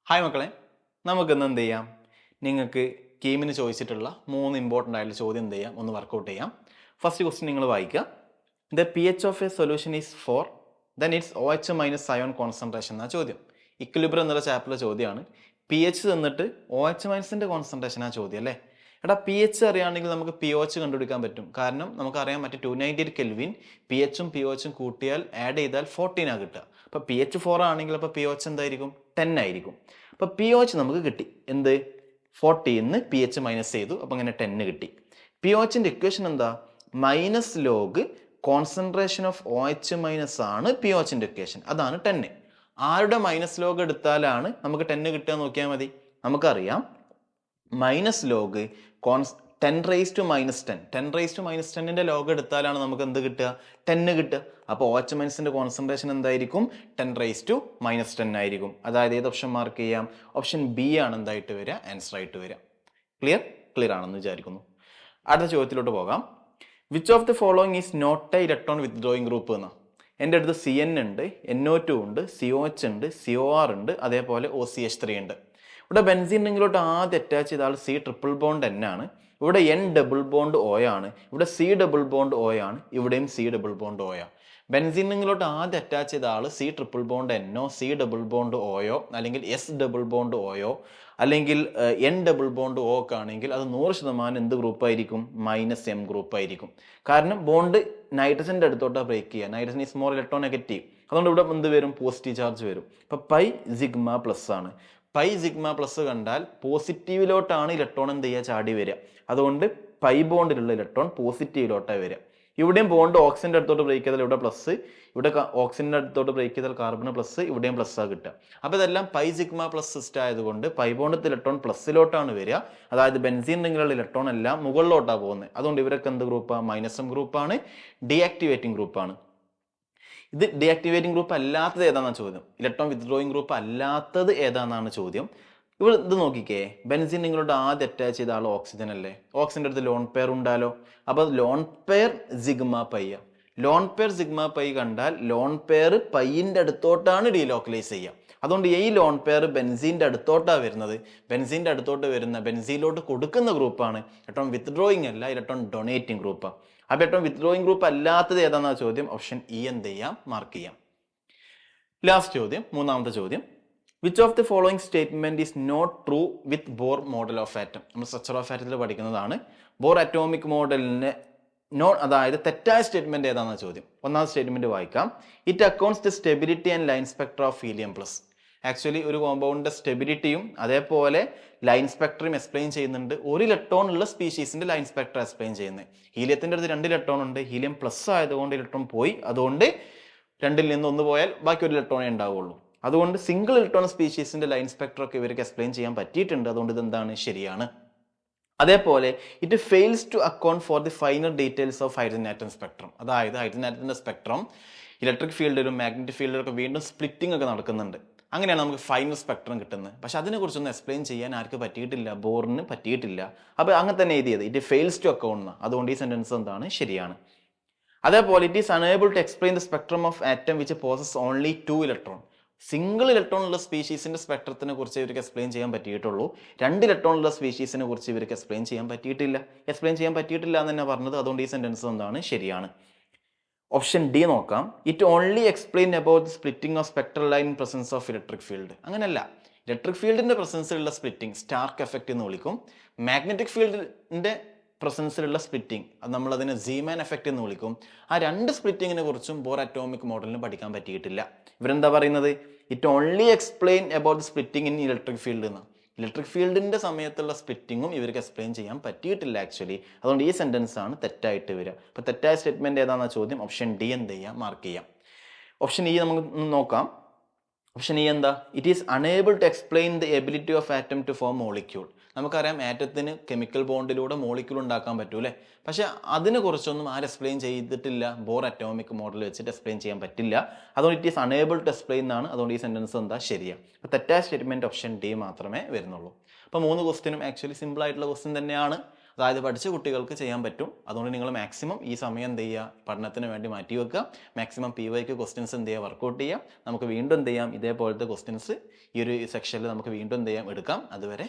Hi മക്കളെ, നമുക്കിന്ന് എന്ത് ചെയ്യാം? നിങ്ങൾക്ക് ഗെയിമിന് ചോദിച്ചിട്ടുള്ള 3 ഇമ്പോർട്ടൻ്റ് ആയിട്ടുള്ള ചോദ്യം എന്ത് ചെയ്യാം, ഒന്ന് വർക്കൗട്ട് ചെയ്യാം. ഫസ്റ്റ് ക്വസ്റ്റ്യൻ നിങ്ങൾ വായിക്കുക. The P H of A solution is 4, then it's OH minus ion concentration എന്നാ ചോദ്യം. ഇക്വിലിബ്രിയം എന്നുള്ള ചാപ്റ്ററിലെ ചോദ്യമാണ്. പി എച്ച് തന്നിട്ട് OH മൈനസിൻ്റെ കോൺസെൻട്രേഷൻ ആ ചോദ്യം അല്ലേ. എടാ, പി എച്ച് അറിയുകയാണെങ്കിൽ നമുക്ക് പി ഒ എച്ച് കണ്ടുപിടിക്കാൻ പറ്റും. കാരണം നമുക്കറിയാം, മറ്റേ 298 കെൽവിൻ പി എച്ചും പി ഒ എച്ചും കൂട്ടിയാൽ ആഡ് ചെയ്താൽ 14 ആ കിട്ടുക. അപ്പോൾ പി എച്ച് 4 ആണെങ്കിൽ അപ്പോൾ പി ഒ എച്ച് എന്തായിരിക്കും? 10 ആയിരിക്കും. അപ്പോൾ പി ഒ എച്ച് നമുക്ക് കിട്ടി. എന്ത്? 40 പി എച്ച് മൈനസ് ചെയ്തു, അപ്പോൾ അങ്ങനെ 10 കിട്ടി. പി ഒ എച്ചിൻ്റെ ഇക്വേഷൻ എന്താ? Minus log concentration of O H minus ആണ് പി ഒ എച്ചിൻ്റെ ഇക്വേഷൻ. അതാണ് 10. ആരുടെ മൈനസ് ലോഗ് എടുത്താലാണ് നമുക്ക് 10 കിട്ടുക നോക്കിയാൽ മതി. നമുക്കറിയാം, minus log 10 raise to minus 10 log എടുത്താലാണ് നമുക്ക് എന്ത് കിട്ടുക? 10 കിട്ടുക. അപ്പോൾ OH മൈനസിൻ്റെ കോൺസെൻട്രേഷൻ എന്തായിരിക്കും? 10 റേസ് ടു മൈനസ് 10 ആയിരിക്കും. അതായത് ഏത് ഓപ്ഷൻ മാർക്ക് ചെയ്യാം? ഓപ്ഷൻ ബി ആണ് എന്തായിട്ട് വരിക? ആൻസർ ആയിട്ട് വരിക. ക്ലിയർ ആണെന്ന് വിചാരിക്കുന്നു. അടുത്ത ചോദ്യത്തിലോട്ട് പോകാം. Which of the following is not a electron withdrawing group എന്ന്. എൻ്റെ അടുത്ത് CN ഉണ്ട്, NO2 ഉണ്ട്, COH ഉണ്ട്, COR ഉണ്ട്, അതേപോലെ OCH3 ഉണ്ട്. ഇവിടെ ബെൻസീൻ റിങ്ങിലോട്ട് ആദ്യം അറ്റാച്ച് ചെയ്ത ആൾ C ട്രിപ്പിൾ ബോണ്ട് N ആണ്. ഇവിടെ N ഡബിൾ ബോണ്ട് O ആണ്. ഇവിടെ C ഡബിൾ ബോണ്ട് O ആണ്. ഇവിടെയും C ഡബിൾ ബോണ്ട് O ആണ്. ബെൻസീൻ റിങ്ങിലോട്ട് ആദ്യം അറ്റാച്ച് ചെയ്ത ആൾ C triple bond NO, C double bond OO, അല്ലെങ്കിൽ S ഡബിൾ ബോണ്ട് OO, അല്ലെങ്കിൽ N ഡബിൾ ബോണ്ട് O ഒക്കെ ആണെങ്കിൽ അത് 100% എന്ത് ഗ്രൂപ്പായിരിക്കും? -M ഗ്രൂപ്പായിരിക്കും. കാരണം ബോണ്ട് നൈട്രജൻ്റെ അടുത്തോട്ടാണ് ബ്രേക്ക് ചെയ്യുക. Nitrogen is more electro negative. അതുകൊണ്ട് ഇവിടെ എന്ത് വരും? പോസിറ്റീവ് ചാർജ് വരും. ഇപ്പം പൈ സിഗ്മ പ്ലസ് ആണ്. പൈ സിഗ്മ പ്ലസ് കണ്ടാൽ പോസിറ്റീവിലോട്ടാണ് ഇലക്ട്രോൺ എന്ത് ചെയ്യുക? ചാടി വരിക. അതുകൊണ്ട് പൈ ബോണ്ടിലുള്ള ഇലക്ട്രോൺ പോസിറ്റീവിലോട്ടാണ് വരിക. ഇവിടെയും ബോണ്ട് ഓക്സിജൻ്റെ അടുത്തോട്ട് ബ്രേക്ക് ചെയ്താൽ ഇവിടെ പ്ലസ്, ഇവിടെ ഓക്സിജൻ്റെ അടുത്തോട്ട് ബ്രേക്ക് ചെയ്താൽ കാർബൺ പ്ലസ്, ഇവിടെയും പ്ലസ് ആ കിട്ടുക. അപ്പോൾ ഇതെല്ലാം പൈ സിഗ്മ പ്ലസ് സിസ്റ്റം ആയതുകൊണ്ട് പൈ ബോണ്ടത്തെ ഇലക്ട്രോൺ പ്ലസ്സിലോട്ടാണ് വരിക. അതായത് ബെൻസീൻ റിങ്ങിലുള്ള ഇലക്ട്രോൺ എല്ലാം മുകളിലോട്ടാണ് പോകുന്നത്. അതുകൊണ്ട് ഇവരൊക്കെ എന്ത് ഗ്രൂപ്പാണ്? -M ഗ്രൂപ്പാണ്, ഡീആക്ടിവേറ്റിംഗ് ഗ്രൂപ്പാണ്. ഇത് ഡീആക്ടിവേറ്റിംഗ് ഗ്രൂപ്പ് അല്ലാത്തത് ഏതാണെന്നാണ് ചോദ്യം. ഇലക്ട്രോൺ വിത്ത്ഡ്രോയിങ് ഗ്രൂപ്പ് അല്ലാത്തത് ഏതാണെന്നാണ് ചോദ്യം. ഇവിടെ ഇത് നോക്കിക്കേ, ബെൻസീൻ നിങ്ങളോട് ആദ്യം അറ്റാച്ച് ചെയ്ത ആൾ ഓക്സിജൻ അല്ലേ. ഓക്സിജൻ്റെ അടുത്ത് ലോൺ പെയർ ഉണ്ടാലോ. അപ്പോൾ lone pair sigma pi. Lone pair sigma pi കണ്ടാൽ ലോൺ പെയർ പൈയിൻ്റെ അടുത്തോട്ടാണ് ഡീലോക്കലൈസ് ചെയ്യുക. അതുകൊണ്ട് ഈ ലോൺ പെയർ ബെൻസീൻ്റെ അടുത്തോട്ടാണ് വരുന്നത്. ബെൻസീൻ്റെ അടുത്തോട്ട് വരുന്ന ബെൻസീനിലോട്ട് കൊടുക്കുന്ന ഗ്രൂപ്പാണ് ഇലക്ട്രോൺ വിത്ത്ഡ്രോയിങ് അല്ല, ഇലക്ട്രോൺ ഡൊണേറ്റിംഗ് ഗ്രൂപ്പാണ്. അപ്പോൾ ഇലക്ട്രോൺ വിത്ത്ഡ്രോയിങ് ഗ്രൂപ്പ് അല്ലാത്തത് ഏതാണെന്ന ചോദ്യം. ഓപ്ഷൻ ഇ എന്ത് ചെയ്യാം? മാർക്ക് ചെയ്യാം. ലാസ്റ്റ് ചോദ്യം, മൂന്നാമത്തെ ചോദ്യം. Which of the following statement is not true with Bohr model of atom. നമ്മൾ സ്ട്രക്ചർ ഓഫ് ആറ്റത്തിൽ പഠിക്കുന്നതാണ്. ബോർ അറ്റോമിക് മോഡലിന് അതായത് തെറ്റായ സ്റ്റേറ്റ്മെന്റ് ഏതാണെന്ന ചോദ്യം. ഒന്നാമത്തെ സ്റ്റേറ്റ്മെന്റ് വായിക്കാം. It accounts the stability and line Spectra of helium plus. Actually ഒരു കോമ്പൗണ്ടിന്റെ സ്റ്റെബിലിറ്റിയും അതേപോലെ ലൈൻ സ്പെക്ട്രയും എക്സ്പ്ലെയിൻ ചെയ്യുന്നുണ്ട്. ഒരു ഇലക്ട്രോൺ ഉള്ള സ്പീഷീസിന്റെ ലൈൻ സ്പെക്ട്ര എക്സ്പ്ലെയിൻ ചെയ്യുന്നത്. ഹീലിയത്തിന്റെ അടുത്ത് 2 ഇലക്ട്രോൺ ഉണ്ട്. ഹീലിയം പ്ലസ് ആയതുകൊണ്ട് ഇലക്ട്രോൺ പോയി. അതുകൊണ്ട് 2ൽ നിന്ന് 1 പോയാൽ ബാക്കി ഒരു ഇലക്ട്രോണേ ഉണ്ടാവുള്ളൂ. അതുകൊണ്ട് സിംഗിൾ ഇലക്ട്രോൺ സ്പീഷീസിന്റെ ലൈൻ സ്പെക്ട്ര ഒക്കെ ഇവർക്ക് എക്സ്പ്ലെയിൻ ചെയ്യാൻ പറ്റിയിട്ടുണ്ട്. അതുകൊണ്ട് ഇതെന്താണ്? ശരിയാണ്. അതേപോലെ it fails to account for the final details of hydrogen atom spectrum. അതായത് ഹൈഡ്രജൻ ആറ്റത്തിന്റെ സ്പെക്ട്രം ഇലക്ട്രിക് ഫീൽഡിലും മാഗ്നറ്റിക് ഫീൽഡിലും ഒക്കെ വീണ്ടും സ്പ്ലിറ്റിംഗ് ഒക്കെ നടക്കുന്നുണ്ട്. അങ്ങനെയാണ് നമുക്ക് ഫൈനൽ സ്പെക്ട്രം കിട്ടുന്നത്. പക്ഷെ അതിനെക്കുറിച്ചൊന്നും എക്സ്പ്ലെയിൻ ചെയ്യാൻ ആർക്ക് പറ്റിയിട്ടില്ല? ബോറിന് പറ്റിയിട്ടില്ല. അപ്പോൾ അങ്ങനെ തന്നെ എഴുതിയത് ഇറ്റ് ഫെയിൽസ് ടു അക്കൗണ്ട്. അതുകൊണ്ട് ഈ സെന്റൻസ് എന്താണ്? ശരിയാണ്. അതേപോലെ it is unable to explain the spectrum of atom which possess only 2 electron. Single electron ഉള്ള സ്പീഷീസിന്റെ സ്പെക്ട്രത്തിനെ കുറിച്ച് ഇവർക്ക് എക്സ്പ്ലെയിൻ ചെയ്യാൻ പറ്റിയിട്ടുള്ളൂ. 2 ഇലക്ട്രോൺ ഉള്ള സ്പീഷീസിനെ കുറിച്ച് ഇവർക്ക് എക്സ്പ്ലെയിൻ ചെയ്യാൻ പറ്റിയിട്ടില്ല എന്ന് തന്നെ പറഞ്ഞത്. അതുകൊണ്ട് ഈ സെന്റൻസ് എന്താണ്? ശരിയാണ്. ഓപ്ഷൻ ഡി നോക്കാം. It only explain about splitting of spectral line in presence of electric field. അങ്ങനെയല്ല. ഇലക്ട്രിക് ഫീൽഡിന്റെ പ്രസൻസിലുള്ള സ്പ്ലിറ്റിംഗ് സ്റ്റാർക്ക് എഫക്റ്റ് എന്ന് വിളിക്കും. മാഗ്നറ്റിക് ഫീൽഡിന്റെ പ്രസൻസിലുള്ള സ്പ്ലിറ്റിംഗ് അത് നമ്മളതിനെ സീമാൻ എഫക്റ്റ് എന്ന് വിളിക്കും. ആ 2 സ്പ്ലിറ്റിങ്ങിനെ കുറിച്ചും ബോർ അറ്റോമിക് മോഡലിന് പഠിക്കാൻ പറ്റിയിട്ടില്ല. ഇവരെന്താ പറയുന്നത്? It only explain about splitting in electric field എന്ന്. ഇലക്ട്രിക് ഫീൽഡിന്റെ സമയത്തുള്ള സ്പ്ലിറ്റിങ്ങും ഇവർക്ക് എക്സ്പ്ലെയിൻ ചെയ്യാൻ പറ്റിയിട്ടില്ല ആക്ച്വലി. അതുകൊണ്ട് ഈ സെന്റൻസ് ആണ് തെറ്റായിട്ട് വരിക. അപ്പോൾ തെറ്റായ സ്റ്റേറ്റ്മെന്റ് ഏതാണെന്ന ചോദ്യം. ഓപ്ഷൻ ഡി എന്ത് ചെയ്യാം? മാർക്ക് ചെയ്യാം. ഓപ്ഷൻ ഇ നമുക്ക് നോക്കാം. ഓപ്ഷൻ ഇ എന്താ? It is unable to explain the ability of atom to form molecule. നമുക്കറിയാം ആറ്റത്തിന് കെമിക്കൽ ബോണ്ടിലൂടെ മോളിക്യൂൾ ഉണ്ടാക്കാൻ പറ്റൂ അല്ലേ. പക്ഷെ അതിനെ കുറിച്ചൊന്നും ആരും എക്സ്പ്ലെയിൻ ചെയ്തിട്ടില്ല. ബോർ അറ്റോമിക് മോഡൽ വെച്ചിട്ട് എക്സ്പ്ലെയിൻ ചെയ്യാൻ പറ്റില്ല. അതുകൊണ്ട് it is unable to explain ആണ്. അതുകൊണ്ട് ഈ സെന്റൻസ് എന്താ? ശരിയാണ്. അപ്പോൾ തെറ്റായ സ്റ്റേറ്റ്മെന്റ് ഓപ്ഷൻ ഡി മാത്രമേ വരുന്നുള്ളൂ. അപ്പോൾ 3 ക്വസ്റ്റ്യനും ആക്ച്വലി സിമ്പിൾ ആയിട്ടുള്ള ക്വസ്റ്റ്യൻ തന്നെയാണ്. അതായത് പഠിച്ച കുട്ടികൾക്ക് ചെയ്യാൻ പറ്റും. അതുകൊണ്ട് നിങ്ങൾ മാക്സിമം ഈ സമയം എന്ത് ചെയ്യുക, പഠനത്തിന് വേണ്ടി മാറ്റി വെക്കുക. മാക്സിമം PYQ ക്വസ്റ്റ്യൻസ് എന്ത് ചെയ്യുക, വർക്കൗട്ട് ചെയ്യാം. നമുക്ക് വീണ്ടും എന്ത് ചെയ്യാം, ഇതേപോലത്തെ ക്വസ്റ്റ്യൻസ് ഈ ഒരു സെക്ഷനിൽ നമുക്ക് വീണ്ടും എന്ത് ചെയ്യാം, എടുക്കാം. അതുവരെ